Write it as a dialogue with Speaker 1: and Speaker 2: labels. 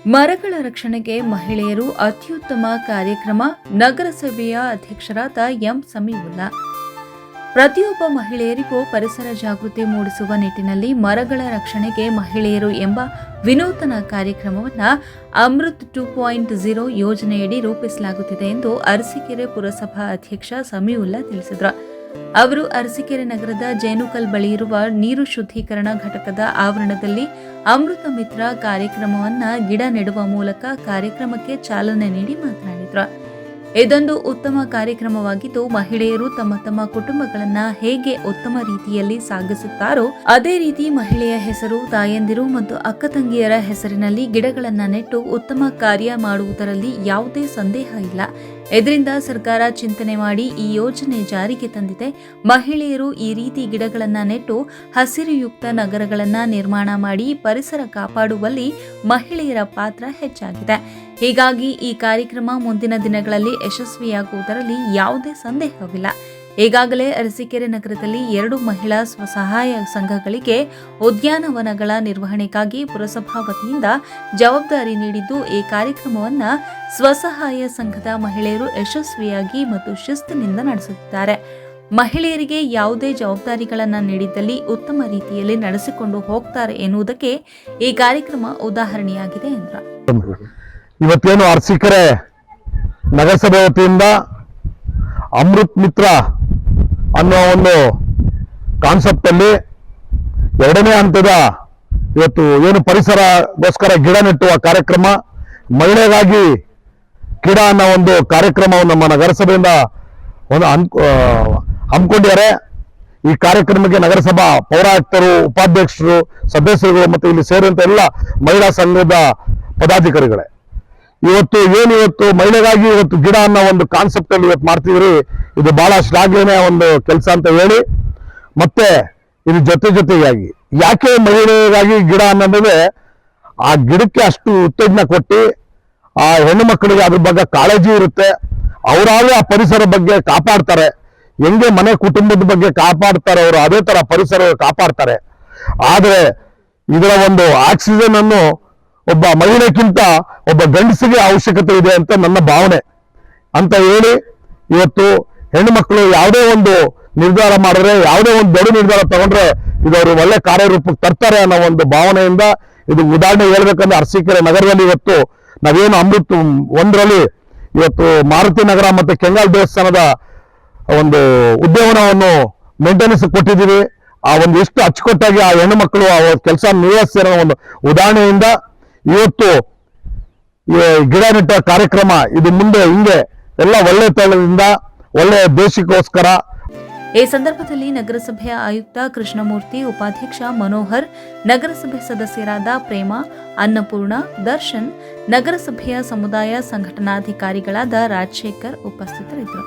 Speaker 1: ಮರಗಳ ರಕ್ಷಣೆಗೆ ಮಹಿಳೆಯರು ಅತ್ಯುತ್ತಮ ಕಾರ್ಯಕ್ರಮ. ನಗರಸಭೆಯ ಅಧ್ಯಕ್ಷರಾದ ಎಂ ಸಮೀವುಲ್ಲಾ. ಪ್ರತಿಯೊಬ್ಬ ಮಹಿಳೆಯರಿಗೂ ಪರಿಸರ ಜಾಗೃತಿ ಮೂಡಿಸುವ ನಿಟ್ಟಿನಲ್ಲಿ ಮರಗಳ ರಕ್ಷಣೆಗೆ ಮಹಿಳೆಯರು ಎಂಬ ವಿನೂತನ ಕಾರ್ಯಕ್ರಮವನ್ನು ಅಮೃತ್ 2.0 ಯೋಜನೆಯಡಿ ರೂಪಿಸಲಾಗುತ್ತಿದೆ ಎಂದು ಅರಸೀಕೆರೆ ಪುರಸಭಾ ಅಧ್ಯಕ್ಷ ಸಮೀವುಲ್ಲಾ ತಿಳಿಸಿದರು. ಅವರು ಅರಸೀಕೆರೆ ನಗರದ ಜೇನುಕಲ್ ಬಳಿ ಇರುವ ನೀರು ಶುದ್ಧೀಕರಣ ಘಟಕದ ಆವರಣದಲ್ಲಿ ಅಮೃತ ಮಿತ್ರ ಕಾರ್ಯಕ್ರಮವನ್ನು ಗಿಡ ನೆಡುವ ಮೂಲಕ ಕಾರ್ಯಕ್ರಮಕ್ಕೆ ಚಾಲನೆ ನೀಡಿ ಮಾತನಾಡಿದರು. ಇದೊಂದು ಉತ್ತಮ ಕಾರ್ಯಕ್ರಮವಾಗಿದ್ದು, ಮಹಿಳೆಯರು ತಮ್ಮ ತಮ್ಮ ಕುಟುಂಬಗಳನ್ನು ಹೇಗೆ ಉತ್ತಮ ರೀತಿಯಲ್ಲಿ ಸಾಗಿಸುತ್ತಾರೋ ಅದೇ ರೀತಿ ಮಹಿಳೆಯ ಹೆಸರು, ತಾಯಂದಿರು ಮತ್ತು ಅಕ್ಕ ತಂಗಿಯರ ಹೆಸರಿನಲ್ಲಿ ಗಿಡಗಳನ್ನು ನೆಟ್ಟು ಉತ್ತಮ ಕಾರ್ಯ ಮಾಡುವುದರಲ್ಲಿ ಯಾವುದೇ ಸಂದೇಹ ಇಲ್ಲ. ಇದರಿಂದ ಸರ್ಕಾರ ಚಿಂತನೆ ಮಾಡಿ ಈ ಯೋಜನೆ ಜಾರಿಗೆ ತಂದಿದೆ. ಮಹಿಳೆಯರು ಈ ರೀತಿ ಗಿಡಗಳನ್ನು ನೆಟ್ಟು ಹಸಿರುಯುಕ್ತ ನಗರಗಳನ್ನು ನಿರ್ಮಾಣ ಮಾಡಿ ಪರಿಸರ ಕಾಪಾಡುವಲ್ಲಿ ಮಹಿಳೆಯರ ಪಾತ್ರ ಹೆಚ್ಚಾಗಿದೆ. ಹೀಗಾಗಿ ಈ ಕಾರ್ಯಕ್ರಮ ಮುಂದಿನ ದಿನಗಳಲ್ಲಿ ಯಶಸ್ವಿಯಾಗುವುದರಲ್ಲಿ ಯಾವುದೇ ಸಂದೇಹವಿಲ್ಲ. ಈಗಾಗಲೇ ಅರಸೀಕೆರೆ ನಗರದಲ್ಲಿ 2 ಮಹಿಳಾ ಸ್ವಸಹಾಯ ಸಂಘಗಳಿಗೆ ಉದ್ಯಾನವನಗಳ ನಿರ್ವಹಣೆಗಾಗಿ ಪುರಸಭಾ ವತಿಯಿಂದ ಜವಾಬ್ದಾರಿ ನೀಡಿದ್ದು, ಈ ಕಾರ್ಯಕ್ರಮವನ್ನು ಸ್ವಸಹಾಯ ಸಂಘದ ಮಹಿಳೆಯರು ಯಶಸ್ವಿಯಾಗಿ ಮತ್ತು ಶಿಸ್ತಿನಿಂದ ನಡೆಸುತ್ತಿದ್ದಾರೆ. ಮಹಿಳೆಯರಿಗೆ ಯಾವುದೇ ಜವಾಬ್ದಾರಿಗಳನ್ನು ನೀಡಿದ್ದಲ್ಲಿ ಉತ್ತಮ ರೀತಿಯಲ್ಲಿ ನಡೆಸಿಕೊಂಡು ಹೋಗ್ತಾರೆ ಎನ್ನುವುದಕ್ಕೆ ಈ ಕಾರ್ಯಕ್ರಮ ಉದಾಹರಣೆಯಾಗಿದೆ ಎಂದರು.
Speaker 2: ಇವತ್ತೇನು ಅರಸೀಕೆರೆ ನಗರಸಭೆ ವತಿಯಿಂದ ಅಮೃತ್ ಮಿತ್ರ ಅನ್ನೋ ಒಂದು ಕಾನ್ಸೆಪ್ಟ್ ಅಲ್ಲಿ 2ನೇ ಹಂತದ ಇವತ್ತು ಏನು ಪರಿಸರಗೋಸ್ಕರ ಗಿಡ ನೆಟ್ಟುವ ಕಾರ್ಯಕ್ರಮ, ಮಹಿಳೆಗಾಗಿ ಗಿಡ ಅನ್ನೋ ಒಂದು ಕಾರ್ಯಕ್ರಮವನ್ನು ನಮ್ಮ ನಗರಸಭೆಯಿಂದ ಒಂದು ಹಮ್ಮಿಕೊಂಡಿದ್ದಾರೆ. ಈ ಕಾರ್ಯಕ್ರಮಕ್ಕೆ ನಗರಸಭಾ ಪೌರಾಯುಕ್ತರು, ಉಪಾಧ್ಯಕ್ಷರು, ಸದಸ್ಯರುಗಳು ಮತ್ತು ಇಲ್ಲಿ ಸೇರಿದಂತ ಎಲ್ಲ ಮಹಿಳಾ ಸಂಘದ ಪದಾಧಿಕಾರಿಗಳೇ, ಇವತ್ತು ಮಹಿಳೆಗಾಗಿ ಇವತ್ತು ಗಿಡ ಅನ್ನೋ ಒಂದು ಕಾನ್ಸೆಪ್ಟ್ ಅಲ್ಲಿ ಇವತ್ತು ಮಾಡ್ತಿದ್ರಿ. ಇದು ಬಹಳ ಶ್ಲಾಘನೀಯ ಒಂದು ಕೆಲಸ ಅಂತ ಹೇಳಿ, ಮತ್ತೆ ಇದು ಜೊತೆಯಾಗಿ ಯಾಕೆ ಮಹಿಳೆಗಾಗಿ ಗಿಡ ಅನ್ನೋದೇ ಆ ಗಿಡಕ್ಕೆ ಅಷ್ಟು ಉತ್ತೇಜನ ಕೊಟ್ಟು ಆ ಹೆಣ್ಣು ಮಕ್ಕಳಿಗೆ ಅದ್ರ ಬಗ್ಗೆ ಕಾಳಜಿ ಇರುತ್ತೆ. ಅವರಾಗೇ ಆ ಪರಿಸರ ಬಗ್ಗೆ ಕಾಪಾಡ್ತಾರೆ. ಹೆಂಗೆ ಮನೆ ಕುಟುಂಬದ ಬಗ್ಗೆ ಕಾಪಾಡ್ತಾರೆ ಅವರು, ಅದೇ ತರ ಪರಿಸರ ಕಾಪಾಡ್ತಾರೆ. ಆದ್ರೆ ಇದರ ಒಂದು ಆಕ್ಸಿಜನ್ ಅನ್ನು ಒಬ್ಬ ಮಹಿಳೆಗಿಂತ ಒಬ್ಬ ಗಂಡಸಿಗೆ ಅವಶ್ಯಕತೆ ಇದೆ ಅಂತ ನನ್ನ ಭಾವನೆ ಅಂತ ಹೇಳಿ, ಇವತ್ತು ಹೆಣ್ಣು ಮಕ್ಕಳು ಯಾವುದೇ ಒಂದು ನಿರ್ಧಾರ ಮಾಡಿದ್ರೆ, ಯಾವುದೇ ಒಂದು ದೊಡ್ಡ ನಿರ್ಧಾರ ತಗೊಂಡ್ರೆ ಇದವರು ಒಳ್ಳೆ ಕಾರ್ಯರೂಪಕ್ಕೆ ತರ್ತಾರೆ ಅನ್ನೋ ಒಂದು ಭಾವನೆಯಿಂದ ಇದು ಉದಾಹರಣೆ ಹೇಳ್ಬೇಕಂದ್ರೆ ಅರಸೀಕೆರೆ ನಗರದಲ್ಲಿ ಇವತ್ತು ನಾವೇನು ಅಮೃತ್ 1ರಲ್ಲಿ ಇವತ್ತು ಮಾರುತಿ ನಗರ ಮತ್ತೆ ಕೆಂಗಾಲ್ ದೇವಸ್ಥಾನದ ಒಂದು ಉದ್ಯಾನವನವನ್ನು ಮೇಂಟೆನೆನ್ಸ್ ಕೊಟ್ಟಿದ್ದೀವಿ. ಆ ಒಂದು ಎಷ್ಟು ಅಚ್ಚುಕಟ್ಟಾಗಿ ಆ ಹೆಣ್ಣು ಮಕ್ಕಳು ಆ ಕೆಲಸ ನಿರ್ವಹಿಸ್ತಿರೋ ಒಂದು ಉದಾಹರಣೆಯಿಂದ ಇವತ್ತು ಗಿಡ ನೆಟ್ಟ ಕಾರ್ಯಕ್ರಮ ಇದು ಮುಂದೆ ಹಿಂಗೆ ಎಲ್ಲ ಒಳ್ಳೆ ತಳದಿಂದ ಒಳ್ಳೆ ದೇಶಕ್ಕೋಸ್ಕರ.
Speaker 1: ಈ ಸಂದರ್ಭದಲ್ಲಿ ನಗರಸಭೆಯ ಆಯುಕ್ತ ಕೃಷ್ಣಮೂರ್ತಿ, ಉಪಾಧ್ಯಕ್ಷ ಮನೋಹರ್, ನಗರಸಭೆ ಸದಸ್ಯರಾದ ಪ್ರೇಮ, ಅನ್ನಪೂರ್ಣ, ದರ್ಶನ್, ನಗರಸಭೆಯ ಸಮುದಾಯ ಸಂಘಟನಾಧಿಕಾರಿಗಳಾದ ರಾಜಶೇಖರ್ ಉಪಸ್ಥಿತರಿದ್ದರು.